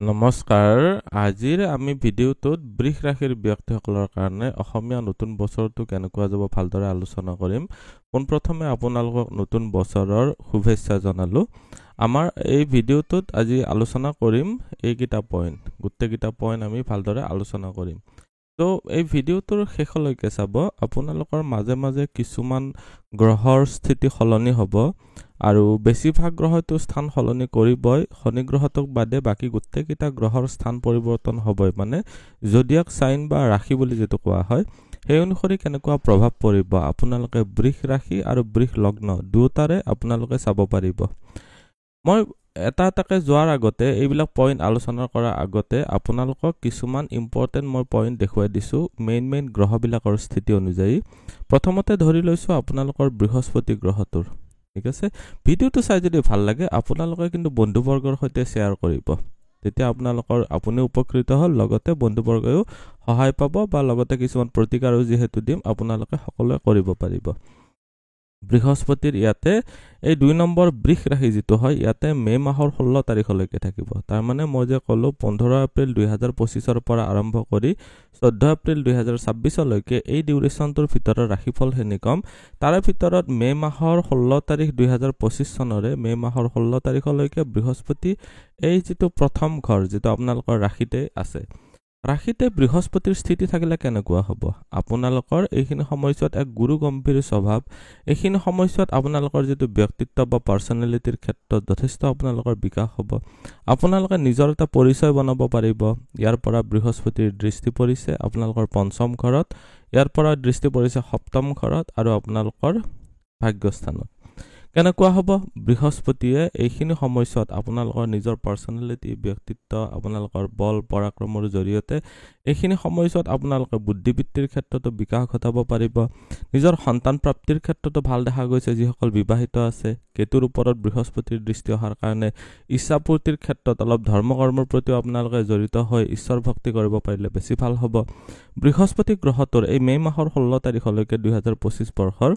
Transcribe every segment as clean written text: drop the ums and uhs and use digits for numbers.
নমস্কাৰ আজিৰ আমি ভিডিওটোত বৃষ ৰাশিৰ ব্যক্তিসকলৰ কাৰণে অসমীয়া নতুন বছৰটো কেনেকুৱা যাব ভালদৰে আলোচনা কৰিম। পোনপ্ৰথমে আপোনালোকক নতুন বছৰৰ শুভেচ্ছা জনালো। আমাৰ এই ভিডিওটোত আজি আলোচনা কৰিম এইকেইটা পইণ্ট, গোটেইকেইটা পইণ্ট আমি ভালদৰে আলোচনা কৰিম। তো এই ভিডিওটোৰ শেষলৈকে চাব। আপোনালোকৰ মাজে মাজে কিছুমান গ্ৰহৰ স্থিতি সলনি হ'ব আৰু বেছিভাগ গ্ৰহটো স্থান সলনি কৰিবই। শনি গ্ৰহটোক বাদে বাকী গোটেইকেইটা গ্ৰহৰ স্থান পৰিৱৰ্তন হ'বই, মানে জডিয়াক চাইন বা ৰাশি বুলি যিটো কোৱা হয় সেই অনুসৰি কেনেকুৱা প্ৰভাৱ পৰিব আপোনালোকে বৃষ ৰাশি আৰু বৃষ লগ্ন দুয়োটাৰে আপোনালোকে চাব পাৰিব। মই এটা এটাকে যোৱাৰ আগতে এইবিলাক পইণ্ট আলোচনা কৰাৰ আগতে আপোনালোকক কিছুমান ইম্পৰ্টেণ্ট মই পইণ্ট দেখুৱাই দিছোঁ মেইন গ্ৰহবিলাকৰ স্থিতি অনুযায়ী। প্ৰথমতে ধৰি লৈছোঁ আপোনালোকৰ বৃহস্পতি গ্ৰহটোৰ, ঠিক আছে। ভিডিওটো চাই যদি ভাল লাগে আপোনালোকে কিন্তু বন্ধুবৰ্গৰ সৈতে শ্বেয়াৰ কৰিব, তেতিয়া আপুনি উপকৃত হ'ল, লগতে বন্ধুবৰ্গও সহায় পাব বা লগতে কিছুমান প্ৰতিকাৰো যিহেতু দিম আপোনালোকে সকলোৱে কৰিব পাৰিব। বৃহস্পতিৰ ইয়াতে এই ২ নম্বৰ বৃষ ৰাশি যিটো হয় ইয়াতে মে মাহৰ 16 তাৰিখলৈকে থাকিব। তাৰমানে মই যে ক'লোঁ 15 এপ্ৰিল 2025ৰ পৰা আৰম্ভ কৰি 14 এপ্ৰিল 2026লৈকে এই ডিউৰেশ্যনটোৰ ভিতৰত ৰাশিফলখিনি কম। তাৰে ভিতৰত মে মাহৰ 16 তাৰিখ 2025 চনৰে মে মাহৰ 16 তাৰিখলৈকে বৃহস্পতি এই যিটো প্ৰথম ঘৰ যিটো আপোনালোকৰ ৰাশিতে আছে, ৰাশিতে বৃহস্পতিৰ স্থিতি থাকিলে কেনেকুৱা হ'ব আপোনালোকৰ এইখিনি সময়ছোৱাত এক গুৰু গম্ভীৰ স্বভাৱ, এইখিনি সময়ছোৱাত আপোনালোকৰ যিটো ব্যক্তিত্ব বা পাৰ্চনেলিটিৰ ক্ষেত্ৰত যথেষ্ট আপোনালোকৰ বিকাশ হ'ব। আপোনালোকে নিজৰ এটা পৰিচয় বনাব পাৰিব। ইয়াৰ পৰা বৃহস্পতিৰ দৃষ্টি পৰিছে আপোনালোকৰ পঞ্চম ঘৰত, ইয়াৰ পৰা দৃষ্টি পৰিছে সপ্তম ঘৰত আৰু আপোনালোকৰ ভাগ্যস্থানত। কেনেকুৱা হ'ব বৃহস্পতিয়ে এইখিনি সময়ছোৱাত আপোনালোকৰ নিজৰ পাৰ্চনেলিটি, ব্যক্তিত্ব, আপোনালোকৰ বল পৰাক্ৰমৰ জৰিয়তে এইখিনি সময়ছোৱাত আপোনালোকে বুদ্ধিবৃত্তিৰ ক্ষেত্ৰতো বিকাশ ঘটাব পাৰিব। নিজৰ সন্তান প্ৰাপ্তিৰ ক্ষেত্ৰতো ভাল দেখা গৈছে। যিসকল বিবাহিত আছে, কেতুৰ ওপৰত বৃহস্পতিৰ দৃষ্টি অহাৰ কাৰণে ইচ্ছাপূৰ্তিৰ ক্ষেত্ৰত অলপ ধৰ্মকৰ্মৰ প্ৰতিও আপোনালোকে জড়িত হৈ ঈশ্বৰ ভক্তি কৰিব পাৰিলে বেছি ভাল হ'ব। বৃহস্পতি গ্ৰহটোৰ এই মে মাহৰ 16 তাৰিখলৈকে 2025 বৰ্ষৰ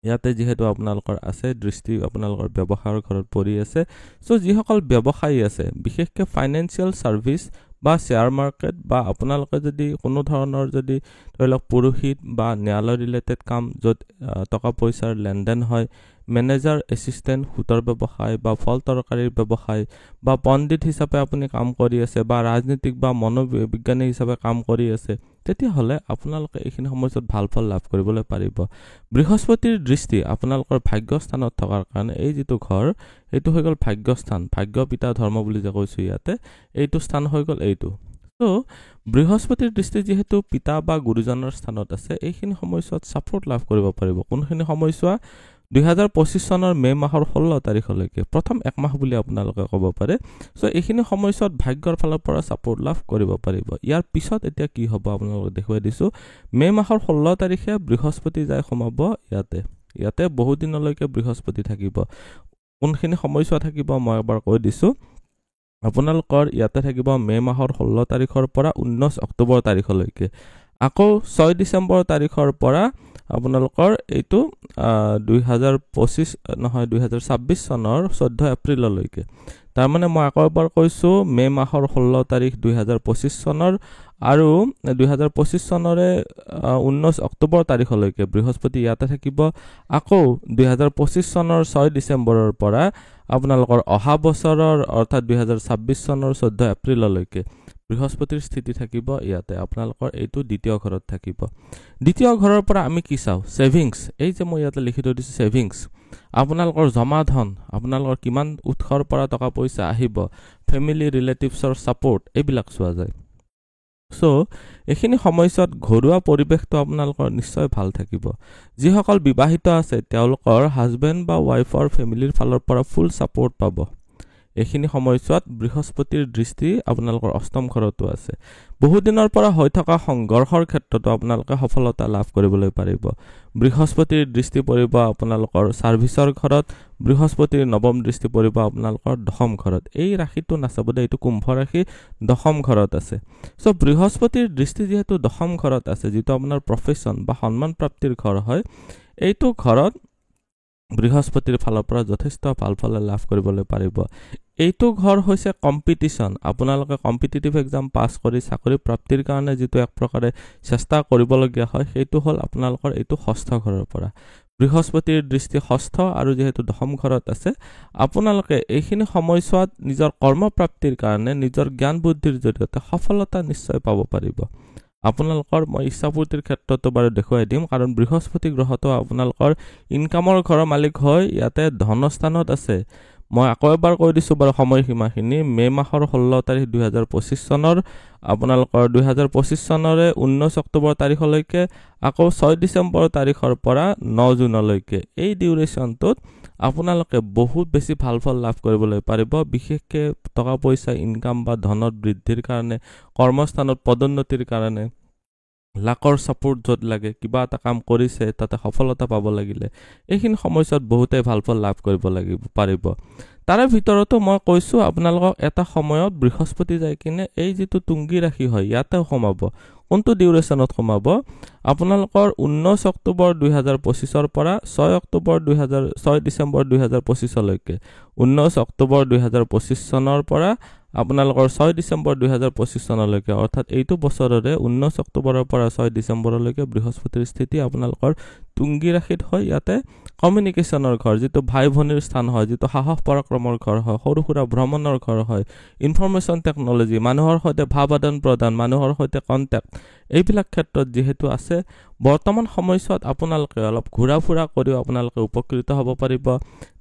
ইয়াতে যিহেতু আপোনালোকৰ আছে দৃষ্টি আপোনালোকৰ ব্যৱসায়ৰ ঘৰত পৰি আছে। চ' যিসকল ব্যৱসায়ী আছে, বিশেষকৈ ফাইনেন্সিয়েল ছাৰ্ভিচ বা শ্বেয়াৰ মাৰ্কেট বা আপোনালোকে যদি কোনো ধৰণৰ যদি ধৰি লওক পুৰোহিত বা ন্যায়ালয় ৰিলেটেড কাম য'ত টকা পইচাৰ লেনদেন হয়, মেনেজাৰ এছিষ্টেণ্ট সুতৰ ব্যৱসায় বা ফল তৰকাৰীৰ ব্যৱসায় বা পণ্ডিত হিচাপে আপুনি কাম কৰি আছে বা ৰাজনীতিক বা মনোবিজ্ঞানী হিচাপে কাম কৰি আছে, তেতিয়াহ'লে আপোনালোকে এইখিনি সময়ছোৱাত ভাল ফল লাভ কৰিবলৈ পাৰিব। বৃহস্পতিৰ দৃষ্টি আপোনালোকৰ ভাগ্যস্থানত থকাৰ কাৰণে এই যিটো ঘৰ এইটো হৈ গ'ল ভাগ্যস্থান, ভাগ্য পিতা ধৰ্ম বুলি যে কৈছোঁ ইয়াতে, এইটো স্থান হৈ গ'ল এইটো। ত' বৃহস্পতিৰ দৃষ্টি যিহেতু পিতা বা গুৰুজনৰ স্থানত আছে, এইখিনি সময়ছোৱাত ছাপোৰ্ট লাভ কৰিব পাৰিব। কোনখিনি সময়ছোৱা 2025 চনৰ মে মাহৰ 16 তাৰিখলৈকে প্ৰথম একমাহ বুলি আপোনালোকে ক'ব পাৰে। চ' এইখিনি সময়ছোৱাত ভাগ্যৰ ফালৰ পৰা ছাপোৰ্ট লাভ কৰিব পাৰিব। ইয়াৰ পিছত এতিয়া কি হ'ব আপোনালোকে দেখুৱাই দিছোঁ। মে মাহৰ 16 তাৰিখে বৃহস্পতি যায় সোমাব ইয়াতে বহুদিনলৈকে বৃহস্পতি থাকিব। কোনখিনি সময়ছোৱা থাকিব মই এবাৰ কৈ দিছোঁ। আপোনালোকৰ ইয়াতে থাকিব মে মাহৰ 16 তাৰিখৰ পৰা 19 অক্টোবৰ তাৰিখলৈকে। আকৌ 6 ডিচেম্বৰ তাৰিখৰ পৰা আপোনালোকৰ এইটো 2026 চনৰ 14 এপ্ৰিললৈকে। তাৰমানে মই আকৌ এবাৰ কৈছোঁ মে মাহৰ 16 তাৰিখ 2025 চনৰ আৰু 2025 চনৰে 19 অক্টোবৰ তাৰিখলৈকে বৃহস্পতি ইয়াতে থাকিব। আকৌ 2025 চনৰ 6 ডিচেম্বৰৰ পৰা আপোনালোকৰ অহা বছৰৰ অৰ্থাৎ 2026 চনৰ 14 এপ্ৰিললৈকে বৃহস্পতিৰ স্থিতি থাকিব ইয়াতে। আপোনালোকৰ এইটো দ্বিতীয় ঘৰত থাকিব। দ্বিতীয় ঘৰৰ পৰা আমি কি চাওঁ? ছেভিংছ। এই যে মই ইয়াতে লিখি থৈ দিছোঁ ছেভিংছ, আপোনালোকৰ জমা ধন, আপোনালোকৰ কিমান উৎসৰ পৰা টকা পইচা আহিব, ফেমিলি ৰিলেটিভছৰ ছাপোৰ্ট, এইবিলাক চোৱা যায়। চ' এইখিনি সময়ছোৱাত ঘৰুৱা পৰিৱেশটো আপোনালোকৰ নিশ্চয় ভাল থাকিব। যিসকল বিবাহিত আছে তেওঁলোকৰ হাজবেণ্ড বা ৱাইফৰ ফেমিলিৰ ফালৰ পৰা ফুল ছাপোৰ্ট পাব। এইখিনি সময়ছোৱাত বৃহস্পতিৰ দৃষ্টি আপোনালোকৰ অষ্টম ঘৰতো আছে। বহুদিনৰ পৰা হৈ থকা সংঘৰ্ষৰ ক্ষেত্ৰতো আপোনালোকে সফলতা লাভ কৰিবলৈ পাৰিব। বৃহস্পতিৰ দৃষ্টি পৰিব আপোনালোকৰ ছাৰ্ভিচৰ ঘৰত, বৃহস্পতিৰ নৱম দৃষ্টি পৰিব আপোনালোকৰ দশম ঘৰত। এই ৰাশিটো নাচাব দে, এইটো কুম্ভ ৰাশি দশম ঘৰত আছে। চ' বৃহস্পতিৰ দৃষ্টি যিহেতু দশম ঘৰত আছে, যিটো আপোনাৰ প্ৰফেশ্যন বা সন্মান প্ৰাপ্তিৰ ঘৰ হয়, এইটো ঘৰত বৃহস্পতিৰ ফালৰ পৰা যথেষ্ট ভাল ফল লাভ কৰিবলৈ পাৰিব। এইটো ঘৰ হৈছে কম্পিটিশ্যন। আপোনালোকে কম্পিটিটিভ এক্সাম পাছ কৰি চাকৰি প্ৰাপ্তিৰ কাৰণে যিটো এক প্ৰকাৰে চেষ্টা কৰিবলগীয়া হয়, সেইটো হ'ল আপোনালোকৰ এইটো ষষ্ঠ ঘৰৰ পৰা। বৃহস্পতিৰ দৃষ্টি ষষ্ঠ আৰু যিহেতু দশম ঘৰত আছে, আপোনালোকে এইখিনি সময়ছোৱাত নিজৰ কৰ্মপ্ৰাপ্তিৰ কাৰণে নিজৰ জ্ঞান বুদ্ধিৰ জৰিয়তে সফলতা নিশ্চয় পাব পাৰিব। আপোনালোকৰ মই ইচ্ছাপূৰ্তিৰ ক্ষেত্ৰতো বাৰু দেখুৱাই দিম, কাৰণ বৃহস্পতি গ্ৰহটো আপোনালোকৰ ইনকামৰ ঘৰৰ মালিক হৈ ইয়াতে ধনস্থানত আছে। মই আকৌ এবাৰ কৈ দিছোঁ বাৰু সময়সীমাখিনি, মে' মাহৰ 16 তাৰিখ 2025 চনৰ আপোনালোকৰ 2025 চনৰে 19 অক্টোবৰ তাৰিখলৈকে, আকৌ 6 ডিচেম্বৰ তাৰিখৰ পৰা 9 জুনলৈকে এই ডিউৰেশ্যনটোত আপোনালোকে বহুত বেছি ভাল ফল লাভ কৰিবলৈ পাৰিব। বিশেষকৈ টকা পইচা ইনকাম বা ধনৰ বৃদ্ধিৰ কাৰণে, কৰ্মস্থানত পদোন্নতিৰ কাৰণে, লাকৰ ছাপোৰ্ট য'ত লাগে, কিবা এটা কাম কৰিছে তাতে সফলতা পাব লাগিলে এইখিনি সময়ছোৱাত বহুতেই ভাল ফল লাভ কৰিব পাৰিব। তাৰে ভিতৰতো মই কৈছোঁ আপোনালোকক এটা সময়ত বৃহস্পতি যাই কিনে এই যিটো তুংগী ৰাশি হয় ইয়াতে সোমাব। কোনটো ডিউৰেশ্যনত সোমাব? আপোনালোকৰ 19 অক্টোবৰ 2025 পৰা 6 ডিচেম্বৰ 2025লৈকে। 19 অক্টোবৰ 2025 চনৰ পৰা আপোনালোকৰ 6 ডিচেম্বৰ 2025 চনলৈকে, অৰ্থাৎ এইটো বছৰৰে 19 অক্টোবৰৰ পৰা 6 ডিচেম্বৰলৈকে বৃহস্পতিৰ স্থিতি আপোনালোকৰ তুংগী ৰাশিত হয়। ইয়াতে কমিউনিকেশ্যনৰ ঘৰ, যিটো ভাই ভনীৰ স্থান হয়, যিটো সাহস পৰাক্ৰমৰ ঘৰ হয়, সৰু সুৰা ভ্ৰমণৰ ঘৰ হয়, ইনফৰমেশ্যন টেকন'লজি, মানুহৰ সৈতে ভাৱ আদান প্ৰদান, মানুহৰ সৈতে কণ্টেক্ট, এইবিলাক ক্ষেত্ৰত যিহেতু আছে, বৰ্তমান সময়ছোৱাত আপোনালোকে অলপ ঘূৰা ফুৰা কৰিও আপোনালোকে উপকৃত হ'ব পাৰিব।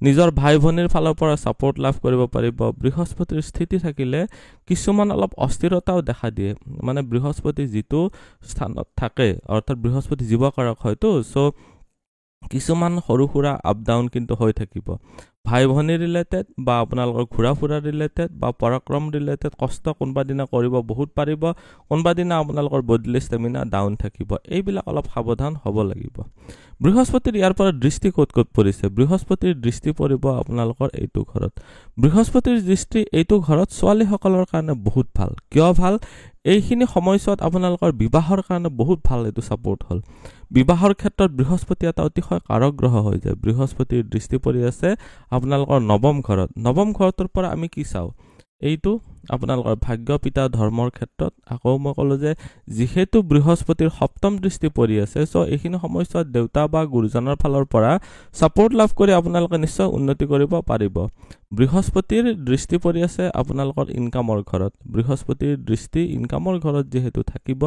নিজৰ ভাই ভনীৰ ফালৰ পৰা ছাপোৰ্ট লাভ কৰিব পাৰিব। বৃহস্পতিৰ স্থিতি থাকিলে কিছুমান অলপ অস্থিৰতাও দেখা দিয়ে, মানে বৃহস্পতি যিটো স্থানত থাকে, অৰ্থাৎ বৃহস্পতি জীৱকাৰক হয়তো, চ' কিছুমান সৰু সুৰা আপ ডাউন কিন্তু হৈ থাকিব। ভাই ভনী ৰিলেটেড বা আপোনালোকৰ ঘূৰা ফুৰা ৰিলেটেড বা পৰাক্ৰম ৰিলেটেড কষ্ট কোনোবা দিনা কৰিব বহুত পাৰিব, কোনোবা দিনা আপোনালোকৰ বডলি ষ্টেমিনা ডাউন থাকিব। এইবিলাক অলপ সাৱধান হ'ব লাগিব। বৃহস্পতিৰ ইয়াৰ পৰা দৃষ্টি ক'ত ক'ত পৰিছে? বৃহস্পতিৰ দৃষ্টি পৰিব আপোনালোকৰ এইটো ঘৰত। বৃহস্পতিৰ দৃষ্টি এইটো ঘৰত ছোৱালীসকলৰ কাৰণে বহুত ভাল। কিয় ভাল? এইখিনি সময়ছোৱাত আপোনালোকৰ বিবাহৰ কাৰণে বহুত ভাল এইটো ছাপোৰ্ট হ'ল। বিবাহৰ ক্ষেত্ৰত বৃহস্পতি এটা অতিশয় কাৰক গ্ৰহ হৈ যায়। বৃহস্পতিৰ দৃষ্টি পৰি আছে আপোনালোকৰ নৱম ঘৰত। নৱম ঘৰটোৰ পৰা আমি কি চাওঁ? এইটো আপোনালোকৰ ভাগ্য পিতা ধৰ্মৰ ক্ষেত্ৰত। আকৌ মই ক'লোঁ যে যিহেতু বৃহস্পতিৰ সপ্তম দৃষ্টি পৰি আছে, চ' এইখিনি সময়ছোৱাত দেউতা বা গুৰুজনৰ ফালৰ পৰা ছাপোৰ্ট লাভ কৰি আপোনালোকে নিশ্চয় উন্নতি কৰিব পাৰিব। বৃহস্পতিৰ দৃষ্টি পৰি আছে আপোনালোকৰ ইনকামৰ ঘৰত। বৃহস্পতিৰ দৃষ্টি ইনকামৰ ঘৰত যিহেতু থাকিব,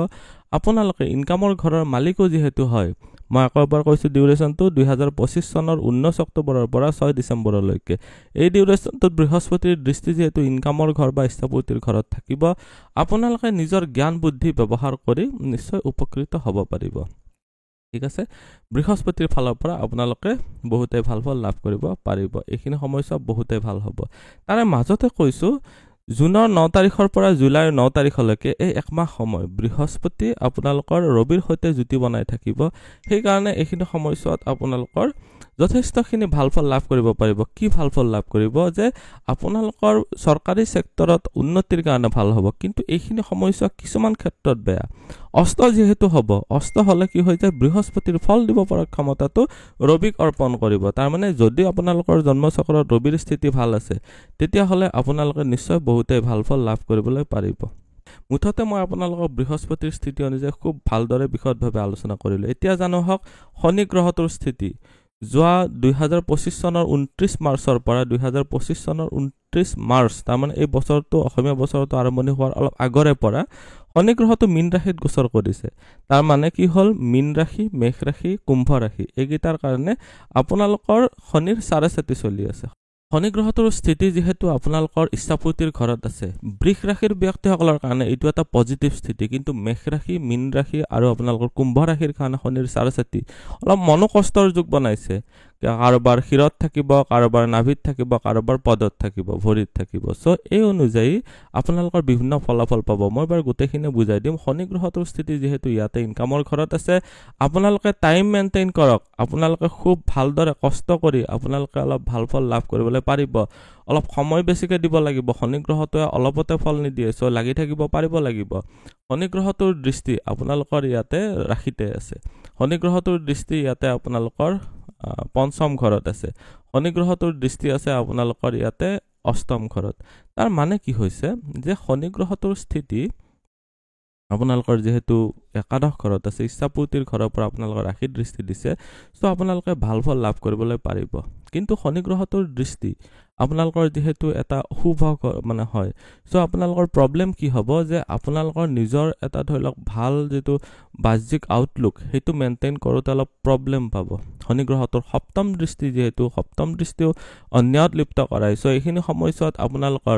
আপোনালোকে ইনকামৰ ঘৰৰ মালিকো যিহেতু হয়, মই আকৌ এবাৰ কৈছোঁ ডিউৰেশ্যনটো 2025 চনৰ 19 অক্টোবৰৰ পৰা 6 ডিচেম্বৰলৈকে। এই ডিউৰেশ্যনটোত বৃহস্পতিৰ দৃষ্টি যিহেতু ইনকামৰ ঘৰ বা ইচ্ছাপূৰ্তিৰ ঘৰত থাকিব, আপোনালোকে নিজৰ জ্ঞান বুদ্ধি ব্যৱহাৰ কৰি নিশ্চয় উপকৃত হ'ব পাৰিব। ঠিক আছে, বৃহস্পতিৰ ফালৰ পৰা আপোনালোকে বহুতেই ভাল ফল লাভ কৰিব পাৰিব। এইখিনি সময়ছোৱা বহুতেই ভাল হ'ব। তাৰে মাজতে কৈছোঁ জুনৰ 9 তাৰিখৰ পৰা জুলাইৰ 9 তাৰিখলৈকে এই একমাহ সময় বৃহস্পতি আপোনালোকৰ ৰবিৰ সৈতে যুতি বনাই থাকিব। সেইকাৰণে এইখিনি সময়ছোৱাত আপোনালোকৰ যথেষ্টখিনি ভাল ফল লাভ কৰিব পাৰিব। কি ভাল ফল লাভ কৰিব? যে আপোনালোকৰ চৰকাৰী ছেক্টৰত উন্নতিৰ কাৰণে ভাল হ'ব, কিন্তু এইখিনি সময়ছোৱা কিছুমান ক্ষেত্ৰত বেয়া। অস্ত যিহেতু হ'ব, অস্ত হ'লে কি হৈ যায়? বৃহস্পতিৰ ফল দিব পৰা ক্ষমতাটো ৰবিক অৰ্পণ কৰিব। তাৰমানে যদি আপোনালোকৰ জন্মচক্ৰত ৰবিৰ স্থিতি ভাল আছে, তেতিয়াহ'লে আপোনালোকে নিশ্চয় বহুতেই ভাল ফল লাভ কৰিবলৈ পাৰিব। মুঠতে মই আপোনালোকক বৃহস্পতিৰ স্থিতি অনুযায়ী খুব ভালদৰে বিশদভাৱে আলোচনা কৰিলোঁ। এতিয়া জানো হওক শনি গ্ৰহটোৰ স্থিতি। যোৱা 2025 চনৰ 29 মাৰ্চৰ পৰা 2025 চনৰ 29 মাৰ্চ, তাৰমানে এই বছৰটো অসমীয়া বছৰটো আৰম্ভণি হোৱাৰ অলপ আগৰে পৰা শনি গ্ৰহটো মীন ৰাশিত গোচৰ কৰিছে। তাৰ মানে কি হ'ল? মীন ৰাশি, মেষ ৰাশি, কুম্ভ ৰাশি, এইকেইটাৰ কাৰণে আপোনালোকৰ শনিৰ চাৰেচাতি চলি আছে। শনি গ্ৰহটোৰ স্থিতি যিহেতু আপোনালোকৰ ইচ্ছাপূৰ্তিৰ ঘৰত আছে, বৃষ ৰাশিৰ ব্যক্তিসকলৰ কাৰণে এইটো এটা পজিটিভ স্থিতি, কিন্তু মেষ ৰাশি, মীন ৰাশি আৰু আপোনালোকৰ কুম্ভ ৰাশিৰ কাৰণে শনিৰ চাৰেচাতি অলপ মনোকষ্টৰ যুগ বনাইছে। কাৰোবাৰ শিৰত থাকিব, কাৰোবাৰ নাভিত থাকিব, কাৰোবাৰ পদত থাকিব, ভৰিত থাকিব। চ' এই অনুযায়ী আপোনালোকৰ বিভিন্ন ফলাফল পাব। মই বাৰু গোটেইখিনি বুজাই দিম। শনি গ্ৰহটোৰ স্থিতি যিহেতু ইয়াতে ইনকামৰ ঘৰত আছে, আপোনালোকে টাইম মেইনটেইন কৰক। আপোনালোকে খুব ভালদৰে কষ্ট কৰি আপোনালোকে অলপ ভাল ফল লাভ কৰিবলৈ পাৰিব। অলপ সময় বেছিকৈ দিব লাগিব। শনি গ্ৰহটোৱে অলপতে ফল নিদিয়ে, চ' লাগি থাকিব পাৰিব লাগিব। শনি গ্ৰহটোৰ দৃষ্টি আপোনালোকৰ ইয়াতে ৰাশিতে আছে। শনি গ্ৰহটোৰ দৃষ্টি ইয়াতে আপোনালোকৰ পঞ্চম ঘৰত আছে। শনি গ্ৰহটোৰ দৃষ্টি আছে আপোনালোকৰ ইয়াতে অষ্টম ঘৰত তাৰ মানে কি হৈছে যে শনি গ্ৰহটোৰ স্থিতি আপোনালোকৰ যেহেতু একাদশ ঘৰত আছে ইচ্ছাপূৰ্তিৰ ঘৰৰ পৰা আপোনালোকৰ ৰাশিৰ দৃষ্টি দিছে সো আপোনালোকে ভাল ফল লাভ কৰিবলৈ পাৰিব কিন্তু শনি গ্ৰহটোৰ দৃষ্টি আপোনালোকৰ যেহেতু এটা শুভ মানে হয় সো আপোনালোকৰ প্ৰবলেম কি হ'ব যে আপোনালোকৰ নিজৰ এটা ধৰি লওক ভাল যেটো বাহ্যিক আউটলুক হেতু মেইনটেইন কৰোতে অলপ প্ৰবলেম পাব শনি গ্ৰহটোৰ সপ্তম দৃষ্টি যেহেতু সপ্তম দৃষ্টিও অন্যত লিপ্ত কৰায় সো এইখিনি সময়ছোৱাত আপোনালোকৰ